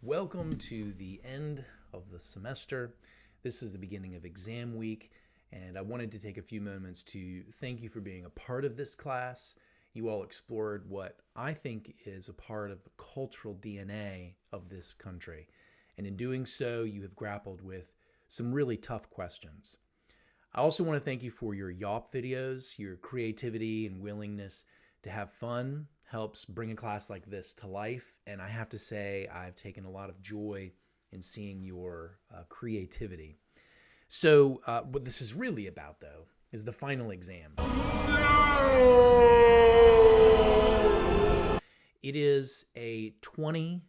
Welcome to the end of the semester. This is the beginning of exam week, and I wanted to take a few moments to thank you for being a part of this class. You all explored what I think is a part of the cultural DNA of this country, and in doing so, you have grappled with some really tough questions. I also want to thank you for your YAWP videos. Your creativity and willingness to have fun helps bring a class like this to life, and I have to say I've taken a lot of joy in seeing your creativity. So what this is really about, though, is the final exam. It is a 20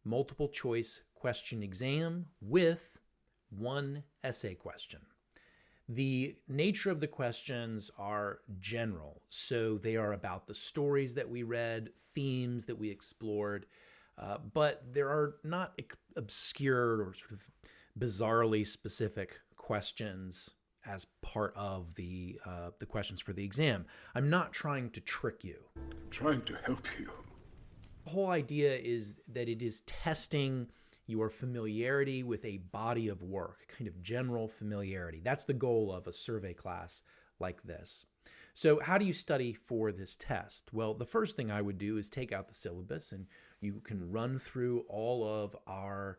multiple choice question exam with one essay question. The nature of the questions are general, so they are about the stories that we read, themes that we explored, but there are not obscure or sort of bizarrely specific questions as part of the questions for the exam. I'm not trying to trick you. I'm trying to help you. The whole idea is that it is testing your familiarity with a body of work, kind of general familiarity. That's the goal of a survey class like this. So how do you study for this test? Well, the first thing I would do is take out the syllabus, and you can run through all of our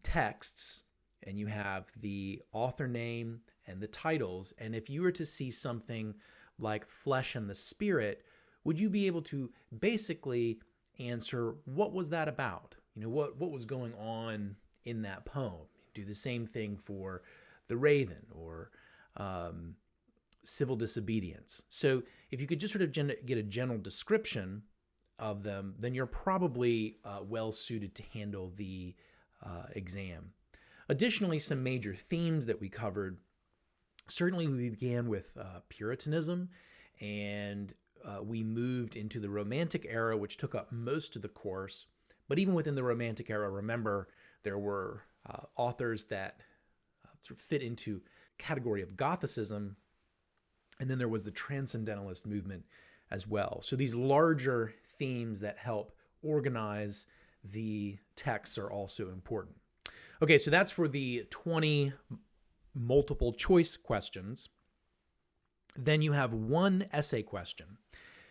texts, and you have the author name and the titles. And if you were to see something like Flesh and the Spirit, would you be able to basically answer what was that about? You know, what was going on in that poem? Do the same thing for The Raven or Civil Disobedience. So if you could just sort of get a general description of them, then you're probably well suited to handle the exam. Additionally, some major themes that we covered. Certainly we began with Puritanism, and we moved into the Romantic era, which took up most of the course. But even within the Romantic era, remember, there were authors that sort of fit into category of Gothicism, and then there was the Transcendentalist movement as well. So these larger themes that help organize the texts are also important. Okay, so that's for the 20 multiple choice questions. Then you have one essay question.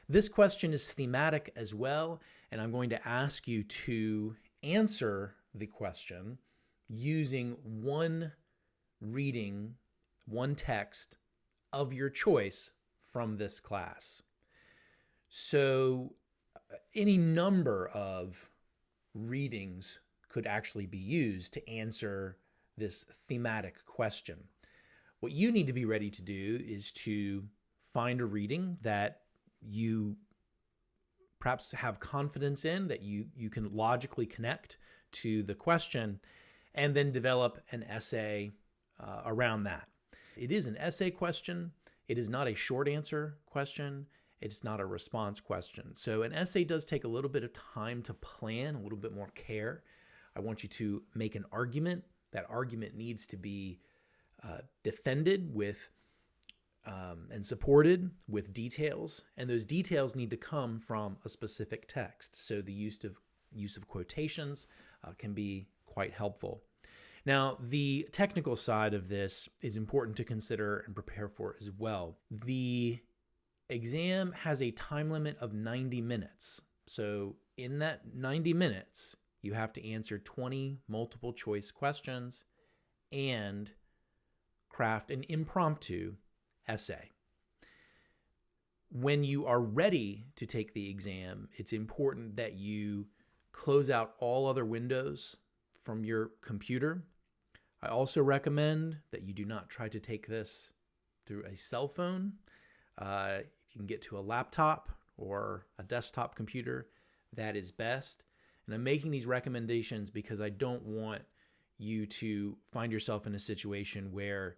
This question is thematic as well, and I'm going to ask you to answer the question using one reading, one text of your choice from this class. So any number of readings could actually be used to answer this thematic question. What you need to be ready to do is to find a reading that you perhaps have confidence in, that you can logically connect to the question, and then develop an essay around that. It is an essay question. It is not a short answer question. It's not a response question. So an essay does take a little bit of time to plan, a little bit more care. I want you to make an argument. That argument needs to be defended with and supported with details, and those details need to come from a specific text. So the use of quotations can be quite helpful. Now, the technical side of this is important to consider and prepare for as well. The exam has a time limit of 90 minutes. So in that 90 minutes, you have to answer 20 multiple choice questions and craft an impromptu essay. When you are ready to take the exam, it's important that you close out all other windows from your computer. I also recommend that you do not try to take this through a cell phone. If you can get to a laptop or a desktop computer, that is best. And I'm making these recommendations because I don't want you to find yourself in a situation where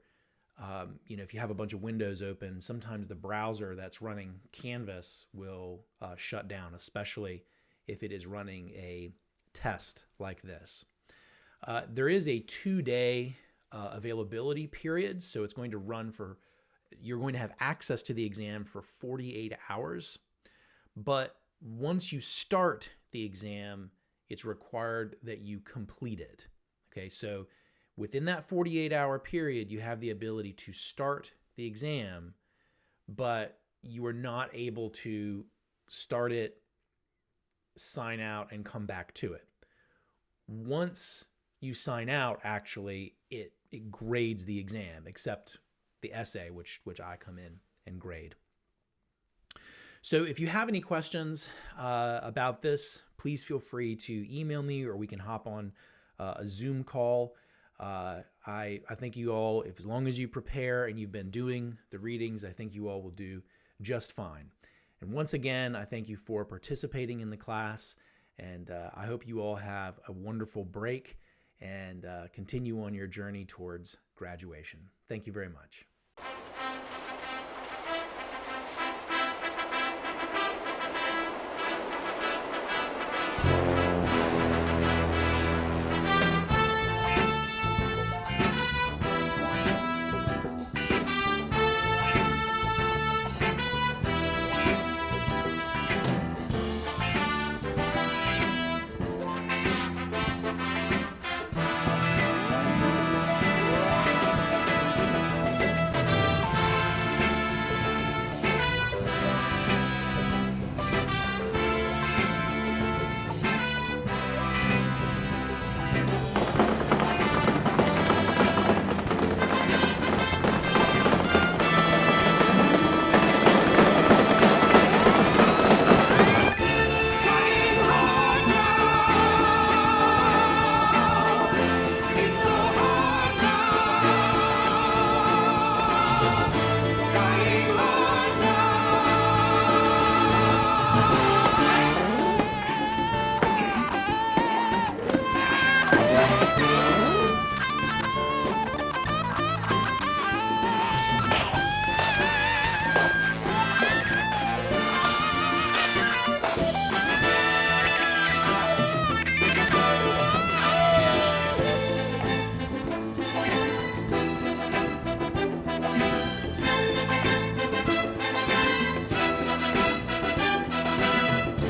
if you have a bunch of windows open, sometimes the browser that's running Canvas will shut down, especially if it is running a test like this. There is a 2-day availability period, so it's going to run you're going to have access to the exam for 48 hours. But once you start the exam, It's required that you complete it. Okay, so within that 48-hour period, you have the ability to start the exam, but you are not able to start it, sign out, and come back to it. Once you sign out, actually, it grades the exam, except the essay, which I come in and grade. So if you have any questions about this, please feel free to email me, or we can hop on a Zoom call. I think you all, as long as you prepare and you've been doing the readings, I think you all will do just fine. And once again, I thank you for participating in the class, and I hope you all have a wonderful break and continue on your journey towards graduation. Thank you very much.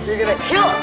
You're gonna kill him.